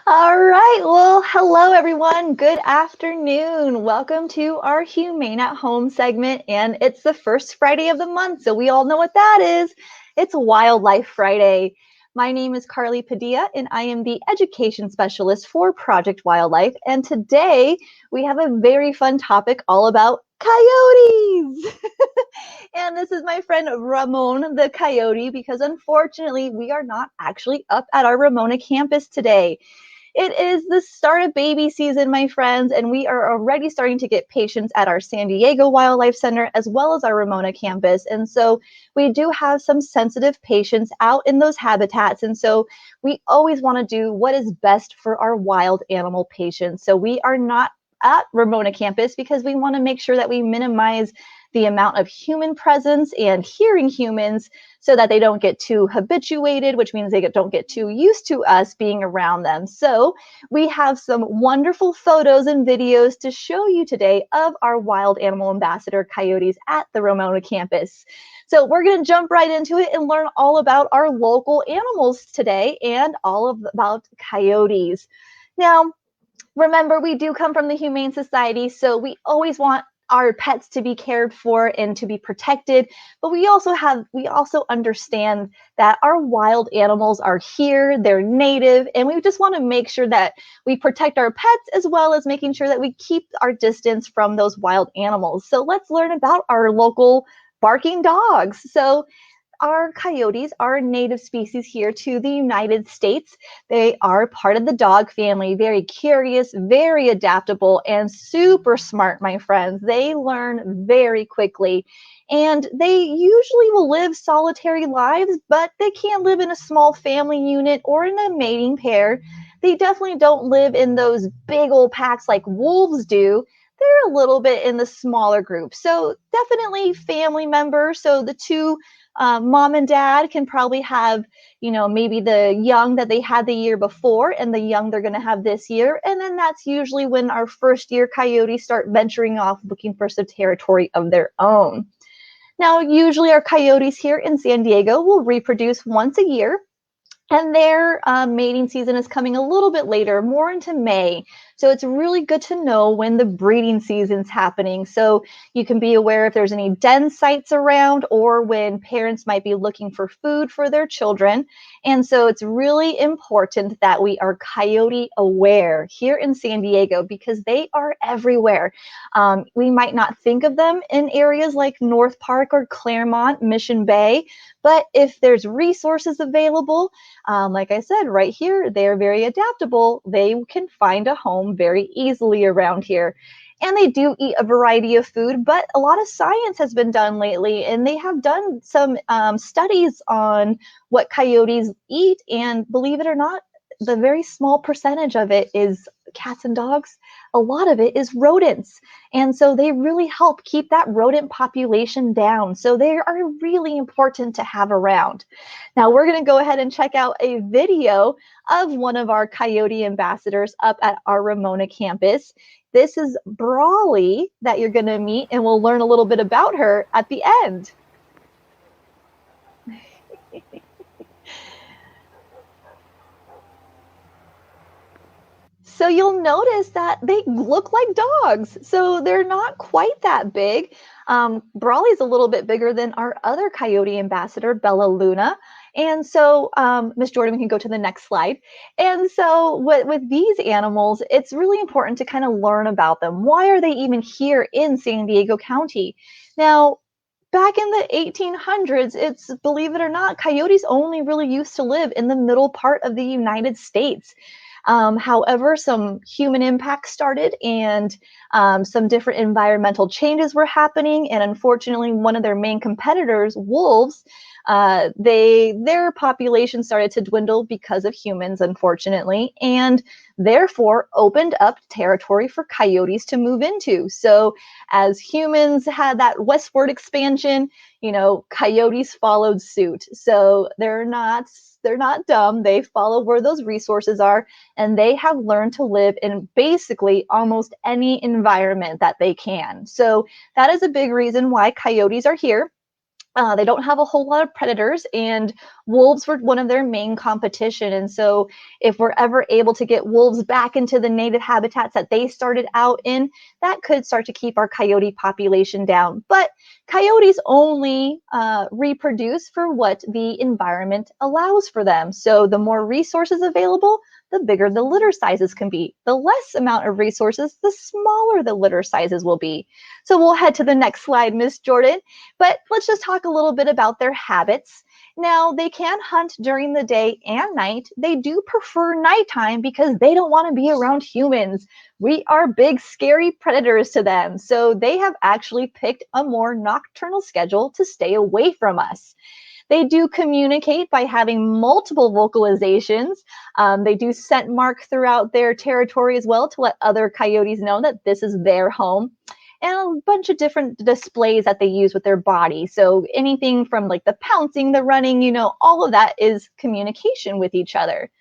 All right. Well, hello, everyone. Good afternoon. Welcome to our Humane at Home segment. And it's the first Friday of the month, so we all know what that is. It's Wildlife Friday. My name is Carly Padilla, and I am the education specialist for Project Wildlife. And today we have a very fun topic all about coyotes. And this is my friend Ramon the coyote, because unfortunately we are not actually up at our Ramona campus today. It is the start of baby season, my friends, and we are already starting to get patients at our San Diego Wildlife Center as well as our Ramona campus. And so we do have some sensitive patients out in those habitats. And so we always want to do what is best for our wild animal patients. So we are not at Ramona campus because we want to make sure that we minimize the amount of human presence and hearing humans so that they don't get too habituated, which means they don't get too used to us being around them. So we have some wonderful photos and videos to show you today of our wild animal ambassador coyotes at the Ramona campus. So we're going to jump right into it and learn all about our local animals today and about coyotes. Now, remember, we do come from the Humane Society, so we always want our pets to be cared for and to be protected, but we also understand that our wild animals are here, they're native, and we just want to make sure that we protect our pets as well as making sure that we keep our distance from those wild animals. So let's learn about our local barking dogs. So our coyotes are a native species here to the United States. They are part of the dog family, very curious, very adaptable, and super smart, my friends. They learn very quickly. And they usually will live solitary lives, but they can live in a small family unit or in a mating pair. They definitely don't live in those big old packs like wolves do. They're a little bit in the smaller group. So definitely family members. So the two mom and dad can probably have, maybe the young that they had the year before and the young they're going to have this year. And then that's usually when our first year coyotes start venturing off looking for some territory of their own. Now, usually our coyotes here in San Diego will reproduce once a year. And their mating season is coming a little bit later, more into May. So it's really good to know when the breeding season's happening. So you can be aware if there's any den sites around or when parents might be looking for food for their children. And so it's really important that we are coyote aware here in San Diego because they are everywhere. We might not think of them in areas like North Park or Claremont, Mission Bay, but if there's resources available, like I said, right here, they're very adaptable. They can find a home very easily around here. And they do eat a variety of food, but a lot of science has been done lately, and they have done some studies on what coyotes eat. And believe it or not, the very small percentage of it is cats and dogs. A lot of it is rodents. And so they really help keep that rodent population down. So they are really important to have around. Now we're going to go ahead and check out a video of one of our coyote ambassadors up at our Ramona campus. This is Brawley that you're going to meet, and we'll learn a little bit about her at the end. So you'll notice that they look like dogs. So they're not quite that big. Brawley's a little bit bigger than our other coyote ambassador, Bella Luna. And so, Miss Jordan, we can go to the next slide. And so with these animals, it's really important to kind of learn about them. Why are they even here in San Diego County? Now, back in the 1800s, it's, believe it or not, coyotes only really used to live in the middle part of the United States. However, some human impact started and some different environmental changes were happening. And unfortunately, one of their main competitors, wolves, their population started to dwindle because of humans, unfortunately, and therefore opened up territory for coyotes to move into. So as humans had that westward expansion, coyotes followed suit. So they're not dumb. They follow where those resources are, and they have learned to live in basically almost any environment that they can. So that is a big reason why coyotes are here. They don't have a whole lot of predators, and wolves were one of their main competition. And so if we're ever able to get wolves back into the native habitats that they started out in, that could start to keep our coyote population down. But coyotes only reproduce for what the environment allows for them. So the more resources available, the bigger the litter sizes can be. The less amount of resources, the smaller the litter sizes will be. So we'll head to the next slide, Miss Jordan. But let's just talk a little bit about their habits. Now, they can hunt during the day and night. They do prefer nighttime because they don't want to be around humans. We are big, scary predators to them. So they have actually picked a more nocturnal schedule to stay away from us. They do communicate by having multiple vocalizations. They do scent mark throughout their territory as well to let other coyotes know that this is their home. And a bunch of different displays that they use with their body. So anything from like the pouncing, the running, all of that is communication with each other.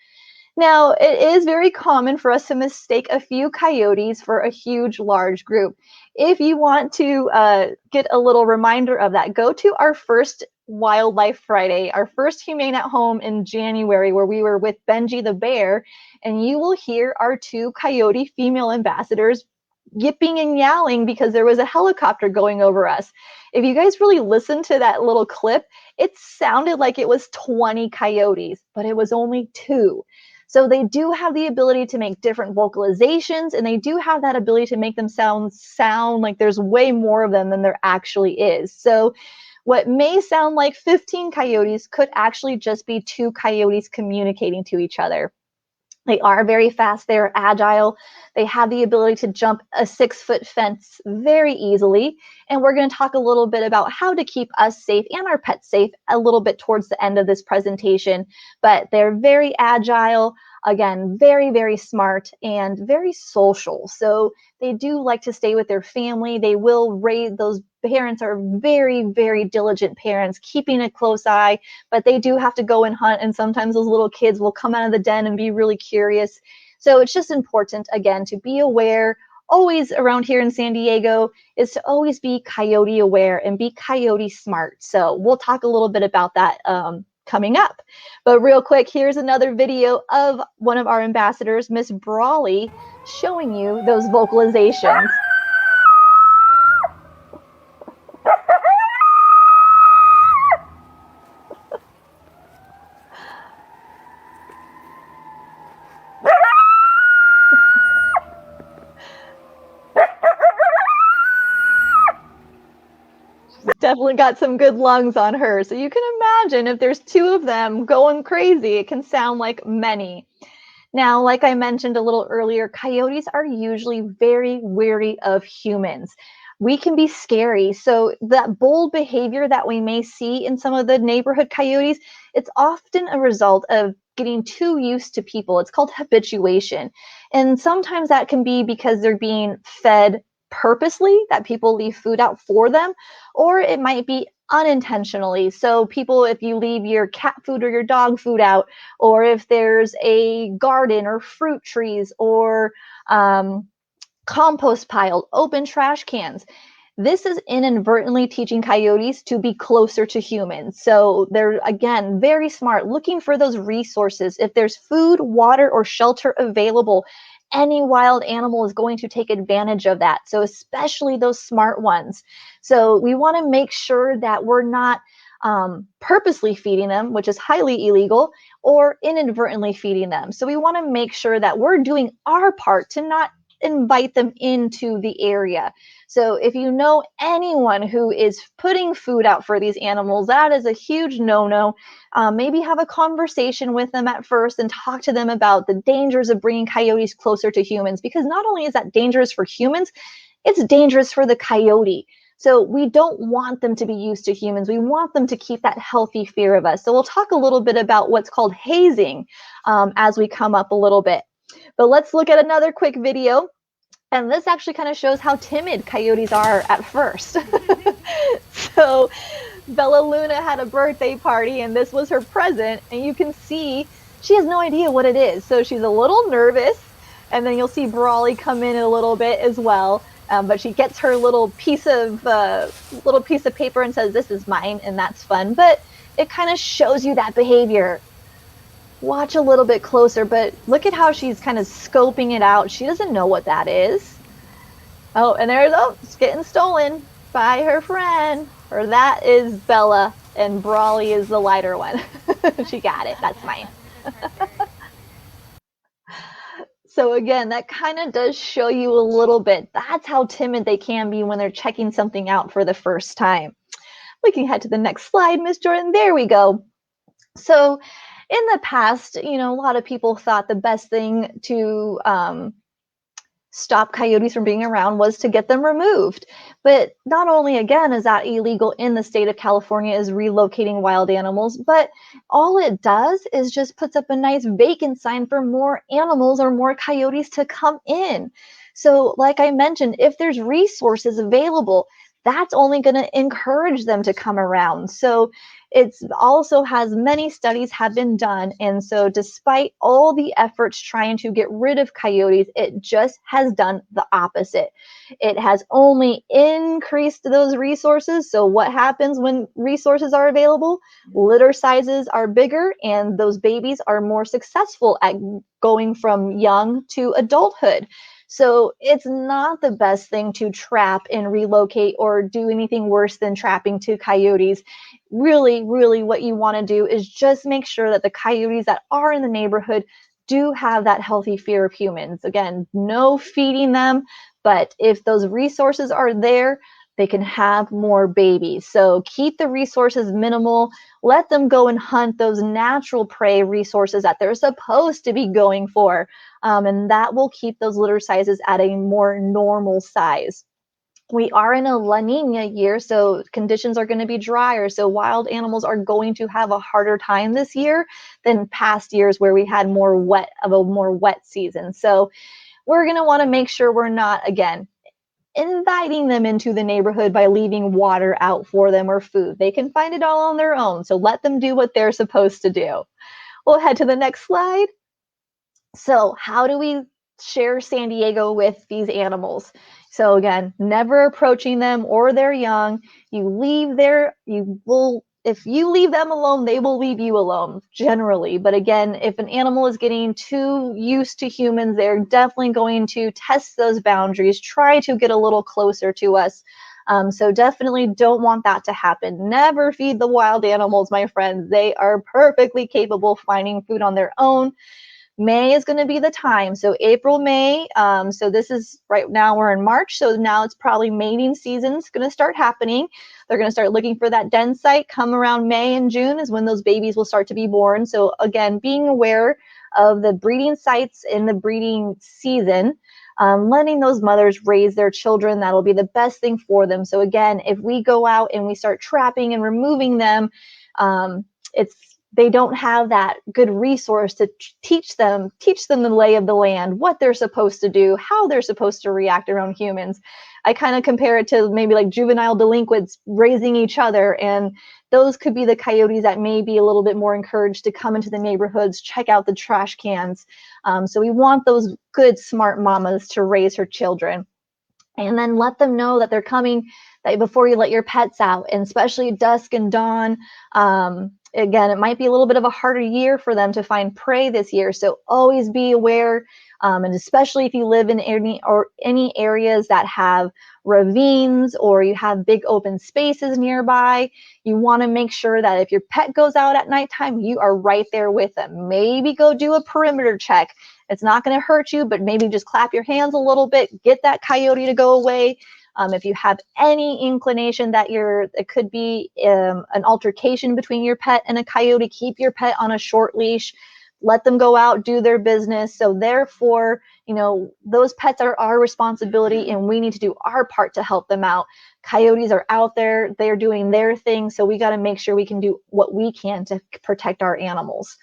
Now, it is very common for us to mistake a few coyotes for a huge, large group. If you want to get a little reminder of that, go to our first Wildlife Friday, our first Humane at Home in January, where we were with Benji the bear, and you will hear our 2 coyote female ambassadors yipping and yowling because there was a helicopter going over us. If you guys really listen to that little clip, it sounded like it was 20 coyotes, but it was only 2. So they do have the ability to make different vocalizations, and they do have that ability to make them sound like there's way more of them than there actually is. So what may sound like 15 coyotes could actually just be 2 coyotes communicating to each other. They are very fast, they're agile, they have the ability to jump a 6-foot fence very easily. And we're going to talk a little bit about how to keep us safe and our pets safe a little bit towards the end of this presentation. But they're very agile, again, very, very smart and very social. So they do like to stay with their family. They will raise, those parents are very, very diligent parents, keeping a close eye, but they do have to go and hunt. And sometimes those little kids will come out of the den and be really curious. So it's just important, again, to be aware. Always around here in San Diego is to always be coyote aware and be coyote smart. So we'll talk a little bit about that coming up. But real quick, here's another video of one of our ambassadors, Miss Brawley, showing you those vocalizations. Definitely got some good lungs on her. So you can imagine if there's 2 of them going crazy, it can sound like many. Now, like I mentioned a little earlier, coyotes are usually very wary of humans. We can be scary. So that bold behavior that we may see in some of the neighborhood coyotes, it's often a result of getting too used to people. It's called habituation. And sometimes that can be because they're being fed purposely, that people leave food out for them, or it might be unintentionally. So people, if you leave your cat food or your dog food out, or if there's a garden or fruit trees or compost pile, open trash cans, this is inadvertently teaching coyotes to be closer to humans. So they're, again, very smart, looking for those resources. If there's food, water, or shelter available, any wild animal is going to take advantage of that. So especially those smart ones. So we want to make sure that we're not purposely feeding them, which is highly illegal, or inadvertently feeding them. So we want to make sure that we're doing our part to not invite them into the area. So if you know anyone who is putting food out for these animals, that is a huge no-no. Maybe have a conversation with them at first and talk to them about the dangers of bringing coyotes closer to humans, because not only is that dangerous for humans, it's dangerous for the coyote. So we don't want them to be used to humans. We want them to keep that healthy fear of us. So we'll talk a little bit about what's called hazing as we come up a little bit. But let's look at another quick video. And this actually kind of shows how timid coyotes are at first. So Bella Luna had a birthday party, and this was her present. And you can see she has no idea what it is. So she's a little nervous. And then you'll see Brawley come in a little bit as well. But she gets her little piece of paper and says, "This is mine," and that's fun. But it kind of shows you that behavior. Watch a little bit closer, but look at how she's kind of scoping it out. She doesn't know what that is. Oh, and it's getting stolen by her friend. Or that is Bella, and Brawly is the lighter one. She got it. That's mine. So again, that kind of does show you a little bit. That's how timid they can be when they're checking something out for the first time. We can head to the next slide, Miss Jordan. There we go. So in the past, a lot of people thought the best thing to stop coyotes from being around was to get them removed. But not only, again, is that illegal in the state of California, is relocating wild animals, but all it does is just puts up a nice vacant sign for more animals or more coyotes to come in. So like I mentioned, if there's resources available, that's only going to encourage them to come around. So it's also has many studies have been done. And so despite all the efforts trying to get rid of coyotes, it just has done the opposite. It has only increased those resources. So what happens when resources are available? Litter sizes are bigger and those babies are more successful at going from young to adulthood. So it's not the best thing to trap and relocate or do anything worse than trapping two coyotes. Really, really what you want to do is just make sure that the coyotes that are in the neighborhood do have that healthy fear of humans. Again, no feeding them, but if those resources are there, they can have more babies. So keep the resources minimal. Let them go and hunt those natural prey resources that they're supposed to be going for. And that will keep those litter sizes at a more normal size. We are in a La Nina year, so conditions are going to be drier. So wild animals are going to have a harder time this year than past years where we had more wet season. So we're going to want to make sure we're not, again, inviting them into the neighborhood by leaving water out for them or food. They can find it all on their own. So let them do what they're supposed to do. We'll head to the next slide. So how do we share San Diego with these animals? So again, never approaching them or their young. If you leave them alone, they will leave you alone generally. But again, if an animal is getting too used to humans, they're definitely going to test those boundaries, try to get a little closer to us. So definitely don't want that to happen. Never feed the wild animals, my friends. They are perfectly capable of finding food on their own. May is going to be the time. So April, May. So this is right now we're in March. So now it's probably mating season's going to start happening. They're going to start looking for that den site. Come around May and June is when those babies will start to be born. So again, being aware of the breeding sites in the breeding season, letting those mothers raise their children. That'll be the best thing for them. So again, if we go out and we start trapping and removing them, they don't have that good resource to teach them the lay of the land, what they're supposed to do, how they're supposed to react around humans. I kind of compare it to maybe like juvenile delinquents raising each other, and those could be the coyotes that may be a little bit more encouraged to come into the neighborhoods, check out the trash cans. So we want those good, smart mamas to raise her children. And then let them know that they're coming before you let your pets out, and especially dusk and dawn. Again, it might be a little bit of a harder year for them to find prey this year. So always be aware, and especially if you live in any areas that have ravines or you have big open spaces nearby, you want to make sure that if your pet goes out at nighttime, you are right there with them. Maybe go do a perimeter check. It's not going to hurt you, but maybe just clap your hands a little bit, get that coyote to go away. If you have any inclination that it could be an altercation between your pet and a coyote, keep your pet on a short leash. Let them go out, do their business. So therefore, those pets are our responsibility, and we need to do our part to help them out. Coyotes are out there, they're doing their thing. So we got to make sure we can do what we can to protect our animals.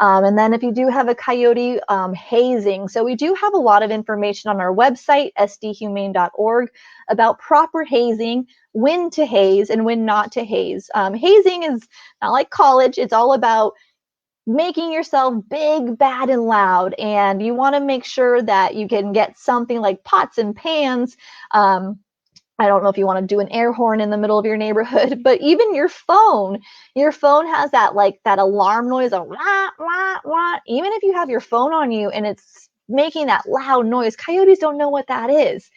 And then if you do have a coyote, hazing. So we do have a lot of information on our website, sdhumane.org, about proper hazing, when to haze and when not to haze. Hazing is not like college. It's all about making yourself big, bad, and loud, and you want to make sure that you can get something like pots and pans. I don't know if you want to do an air horn in the middle of your neighborhood, but even your phone has that like that alarm noise of wah, wah, wah. Even if you have your phone on you and it's making that loud noise, coyotes don't know what that is.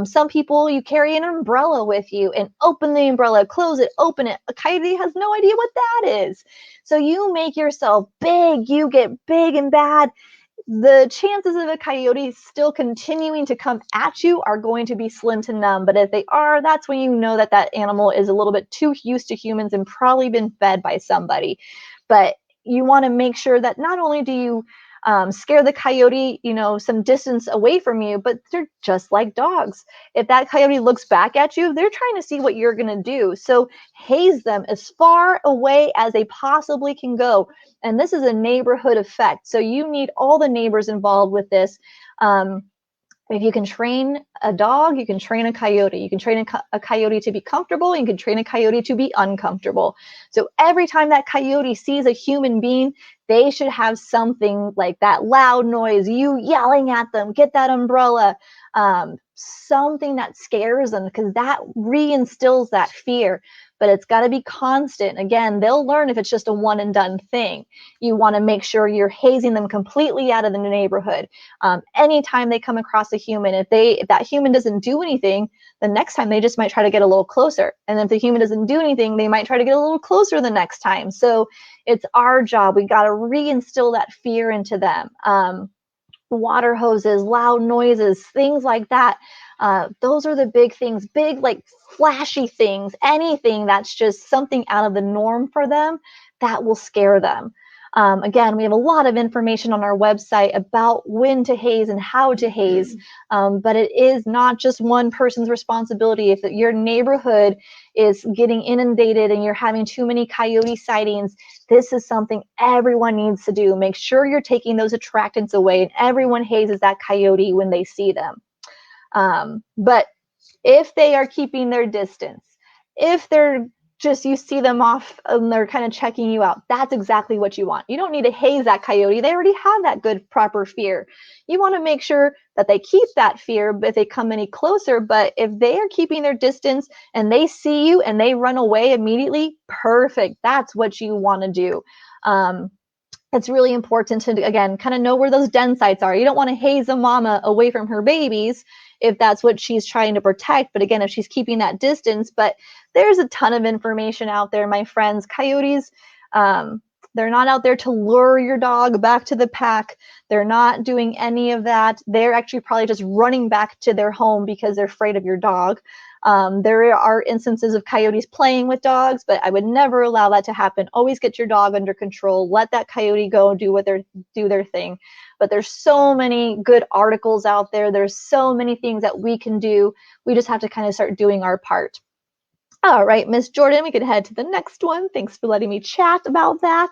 Some people, you carry an umbrella with you and open the umbrella, close it, open it. A coyote has no idea what that is. So you make yourself big, you get big and bad. The chances of a coyote still continuing to come at you are going to be slim to none. But if they are, that's when you know that that animal is a little bit too used to humans and probably been fed by somebody. But you want to make sure that not only do you scare the coyote, some distance away from you, but they're just like dogs. If that coyote looks back at you, they're trying to see what you're going to do. So haze them as far away as they possibly can go. And this is a neighborhood effect. So you need all the neighbors involved with this. If you can train a dog, you can train a coyote. You can train a coyote to be comfortable. You can train a coyote to be uncomfortable. So every time that coyote sees a human being, they should have something like that loud noise, you yelling at them, get that umbrella, something that scares them, because that reinstills that fear. But it's got to be constant. Again, they'll learn if it's just a one and done thing. You want to make sure you're hazing them completely out of the neighborhood. Anytime they come across a human, if that human doesn't do anything, the next time they just might try to get a little closer. And if the human doesn't do anything, they might try to get a little closer the next time. So it's our job. We got to reinstill that fear into them. Water hoses, loud noises, things like that. Those are the big things, big like flashy things, anything that's just something out of the norm for them that will scare them. Again, we have a lot of information on our website about when to haze and how to haze, but it is not just one person's responsibility. If your neighborhood is getting inundated and you're having too many coyote sightings, this is something everyone needs to do. Make sure you're taking those attractants away, and everyone hazes that coyote when they see them. But if they are keeping their distance, if they're just, you see them off and they're kind of checking you out, that's exactly what you want. You don't need to haze that coyote. They already have that good, proper fear. You want to make sure that they keep that fear if they come any closer. But if they are keeping their distance and they see you and they run away immediately, perfect. That's what you want to do. It's really important to, again, kind of know where those den sites are. You don't want to haze a mama away from her babies if that's what she's trying to protect. But again, if she's keeping that distance, but there's a ton of information out there, my friends. Coyotes, they're not out there to lure your dog back to the pack. They're not doing any of that. They're actually probably just running back to their home because they're afraid of your dog. There are instances of coyotes playing with dogs, but I would never allow that to happen. Always get your dog under control. Let that coyote go do their thing. But there's so many good articles out there. There's so many things that we can do. We just have to kind of start doing our part. All right, Miss Jordan, we could head to the next one. Thanks for letting me chat about that.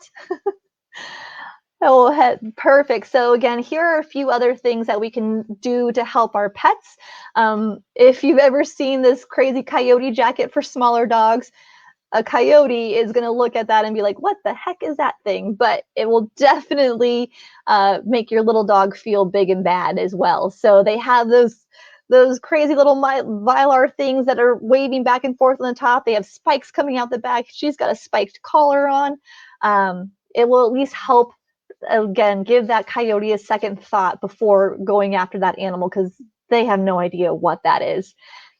Oh, perfect. So again, here are a few other things that we can do to help our pets. If you've ever seen this crazy coyote jacket for smaller dogs, a coyote is going to look at that and be like, what the heck is that thing? But it will definitely make your little dog feel big and bad as well. So they have those crazy little Mylar things that are waving back and forth on the top. They have spikes coming out the back. She's got a spiked collar on. It will at least help, again, give that coyote a second thought before going after that animal, because they have no idea what that is.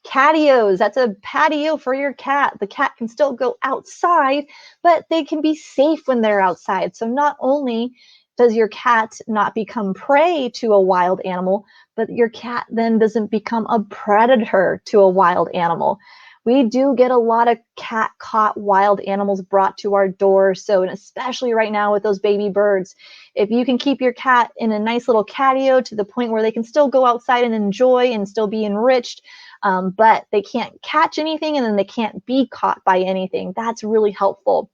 Catios, that's a patio for your cat. The cat can still go outside, but they can be safe when they're outside. So not only does your cat not become prey to a wild animal, but your cat then doesn't become a predator to a wild animal. We do get a lot of cat caught wild animals brought to our door. So, and especially right now with those baby birds, if you can keep your cat in a nice little catio to the point where they can still go outside and enjoy and still be enriched, but they can't catch anything and then they can't be caught by anything, that's really helpful.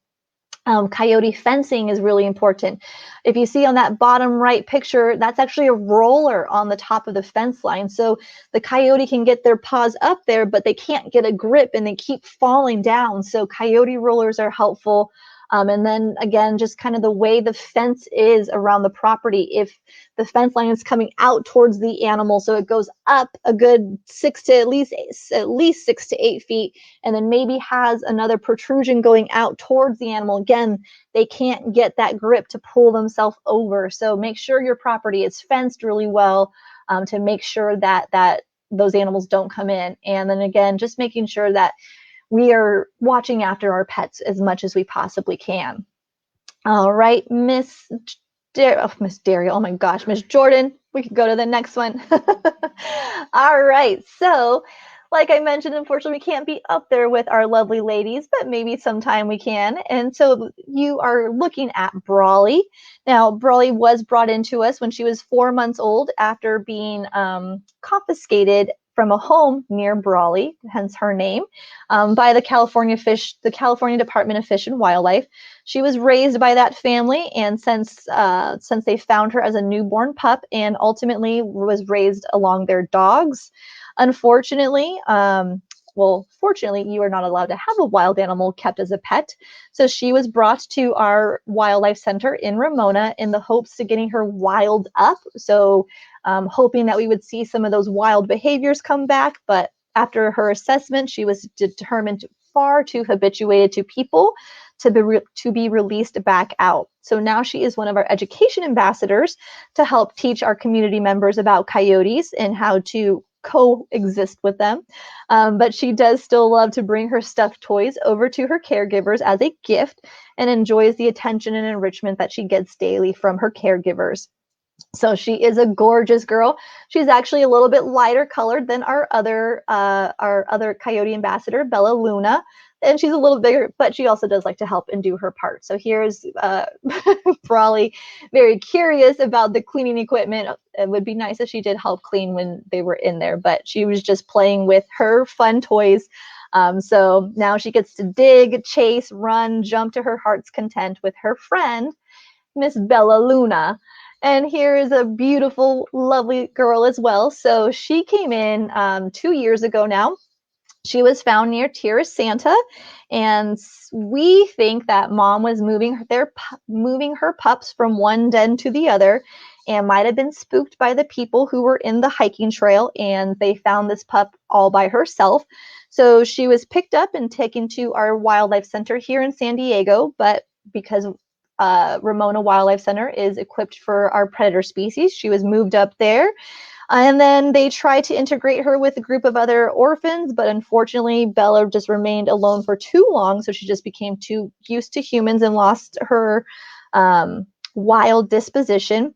Coyote fencing is really important. If you see on that bottom right picture, that's actually a roller on the top of the fence line. So the coyote can get their paws up there, but they can't get a grip and they keep falling down. So coyote rollers are helpful. And then again, just kind of the way the fence is around the property. If the fence line is coming out towards the animal, so it goes up a good at least 6 to 8 feet, and then maybe has another protrusion going out towards the animal. Again, they can't get that grip to pull themselves over. So make sure your property is fenced really well to make sure that those animals don't come in. And then again, just making sure that we are watching after our pets as much as we possibly can. All right, Miss Daria, oh my gosh, Miss Jordan, we can go to the next one. All right, so like I mentioned, unfortunately, we can't be up there with our lovely ladies, but maybe sometime we can. And so you are looking at Brawley. Now, Brawley was brought into us when she was 4 months old after being confiscated from a home near Brawley, hence her name, by the California Department of Fish and Wildlife. She was raised by that family, and since they found her as a newborn pup, and ultimately was raised along their dogs. Unfortunately, fortunately, you are not allowed to have a wild animal kept as a pet. So she was brought to our wildlife center in Ramona in the hopes of getting her wild up. So hoping that we would see some of those wild behaviors come back. But after her assessment, she was determined far too habituated to people to be released back out. So now she is one of our education ambassadors to help teach our community members about coyotes and how to coexist with them. But she does still love to bring her stuffed toys over to her caregivers as a gift and enjoys the attention and enrichment that she gets daily from her caregivers. So she is a gorgeous girl. She's actually a little bit lighter colored than our other coyote ambassador, Bella Luna. And she's a little bigger, but she also does like to help and do her part. So here's Brawley, very curious about the cleaning equipment. It would be nice if she did help clean when they were in there, but she was just playing with her fun toys. So now she gets to dig, chase, run, jump to her heart's content with her friend, Miss Bella Luna. And here is a beautiful, lovely girl as well. So she came in 2 years ago now. She was found near Tierra Santa, and we think that mom was moving her pups from one den to the other, and might have been spooked by the people who were in the hiking trail, and they found this pup all by herself. So she was picked up and taken to our wildlife center here in San Diego, but because Ramona Wildlife Center is equipped for our predator species, she was moved up there. And then they tried to integrate her with a group of other orphans, but unfortunately, Bella just remained alone for too long, so she just became too used to humans and lost her wild disposition.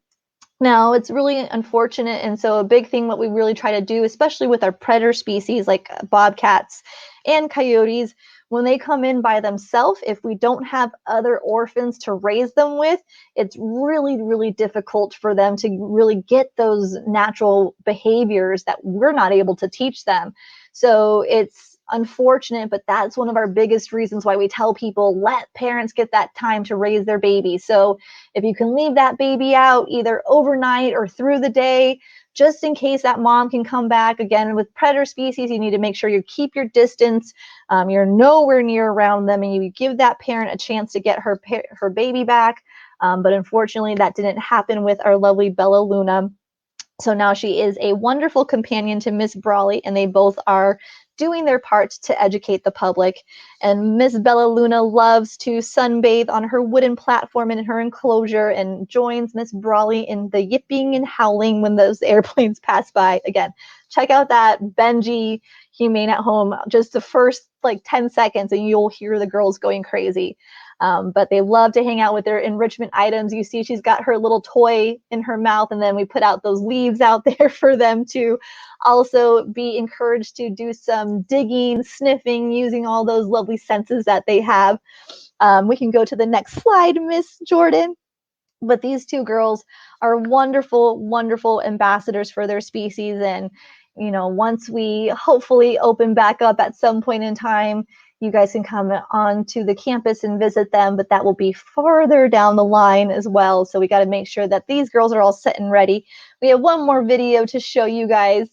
Now, it's really unfortunate, and so a big thing what we really try to do, especially with our predator species like bobcats and coyotes, when they come in by themselves, if we don't have other orphans to raise them with, it's really, really difficult for them to really get those natural behaviors that we're not able to teach them. So it's unfortunate, but that's one of our biggest reasons why we tell people, let parents get that time to raise their baby. So if you can leave that baby out either overnight or through the day, just in case that mom can come back. Again, with predator species, you need to make sure you keep your distance. You're nowhere near around them, and you give that parent a chance to get her baby back. But unfortunately, that didn't happen with our lovely Bella Luna. So now she is a wonderful companion to Miss Brawley, and they both are doing their part to educate the public. And Miss Bella Luna loves to sunbathe on her wooden platform in her enclosure and joins Miss Brawley in the yipping and howling when those airplanes pass by. Again, check out that Benji Humane at Home, just the first like 10 seconds and you'll hear the girls going crazy. But they love to hang out with their enrichment items. You see she's got her little toy in her mouth, and then we put out those leaves out there for them to also be encouraged to do some digging, sniffing, using all those lovely senses that they have. We can go to the next slide, Miss Jordan. But these two girls are wonderful, wonderful ambassadors for their species. And, you know, once we hopefully open back up at some point in time, you guys can come on to the campus and visit them, but that will be further down the line as well. So we got to make sure that these girls are all set and ready. We have one more video to show you guys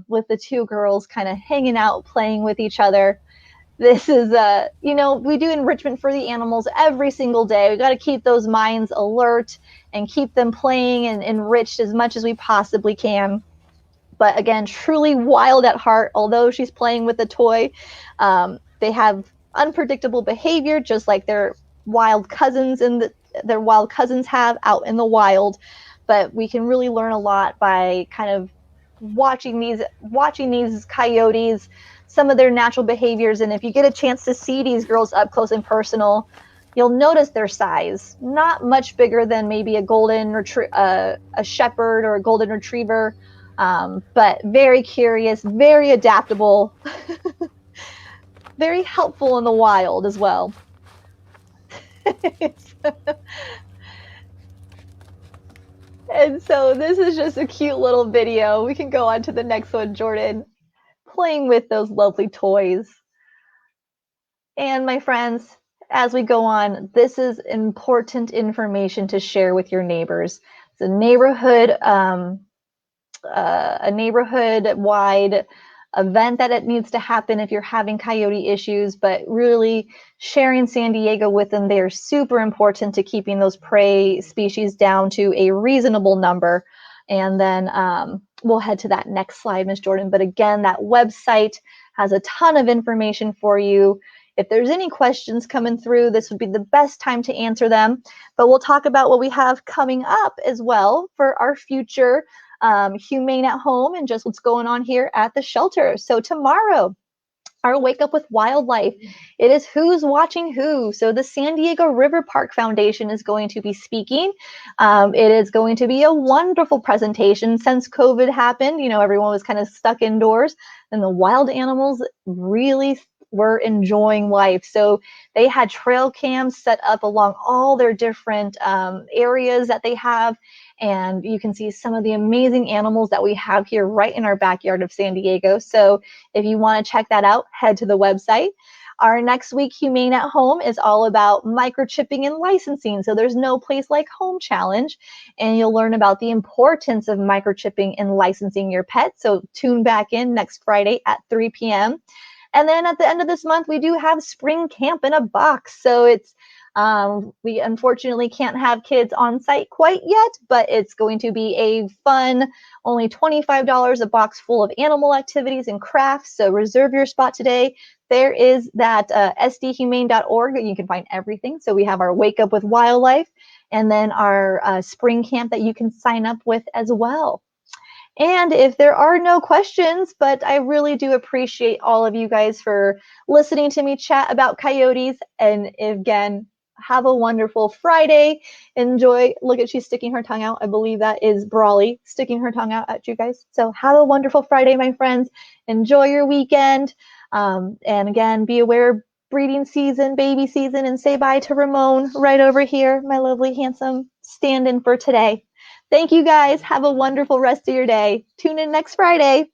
with the two girls kind of hanging out, playing with each other. this is, we do enrichment for the animals every single day. We got to keep those minds alert and keep them playing and enriched as much as we possibly can. But again, truly wild at heart. Although she's playing with a toy, they have unpredictable behavior, just like their wild cousins their wild cousins have out in the wild. But we can really learn a lot by kind of watching these coyotes, some of their natural behaviors. And if you get a chance to see these girls up close and personal, you'll notice their size. Not much bigger than maybe a shepherd or a golden retriever. But very curious, very adaptable, very helpful in the wild as well. And so this is just a cute little video. We can go on to the next one, Jordan, playing with those lovely toys. And my friends, as we go on, this is important information to share with your neighbors. It's a neighborhood-wide event that it needs to happen if you're having coyote issues, but really sharing San Diego with them. They are super important to keeping those prey species down to a reasonable number. And then we'll head to that next slide, Ms. Jordan. But again, that website has a ton of information for you. If there's any questions coming through, this would be the best time to answer them. But we'll talk about what we have coming up as well for our future Humane at Home and just what's going on here at the shelter. So tomorrow, our Wake Up with Wildlife, it is Who's Watching Who. So the San Diego River Park Foundation is going to be speaking. It is going to be a wonderful presentation. Since COVID happened, everyone was kind of stuck indoors, and the wild animals really were enjoying life. So they had trail cams set up along all their different areas that they have. And you can see some of the amazing animals that we have here right in our backyard of San Diego. So if you want to check that out, head to the website. Our next week, Humane at Home, is all about microchipping and licensing. So there's no place like home challenge. And you'll learn about the importance of microchipping and licensing your pet. So tune back in next Friday at 3 p.m. And then at the end of this month, we do have spring camp in a box. So it's we unfortunately can't have kids on site quite yet, but it's going to be a fun, only $25 a box full of animal activities and crafts. So reserve your spot today. There is that sdhumane.org that you can find everything. So we have our Wake Up with Wildlife and then our spring camp that you can sign up with as well. And if there are no questions, but I really do appreciate all of you guys for listening to me chat about coyotes. And again, have a wonderful Friday. Enjoy. Look at, she's sticking her tongue out. I believe that is Brawley sticking her tongue out at you guys. So have a wonderful Friday, my friends. Enjoy your weekend. And again, be aware, breeding season, baby season, and say bye to Ramon right over here, my lovely, handsome stand-in for today. Thank you guys. Have a wonderful rest of your day. Tune in next Friday.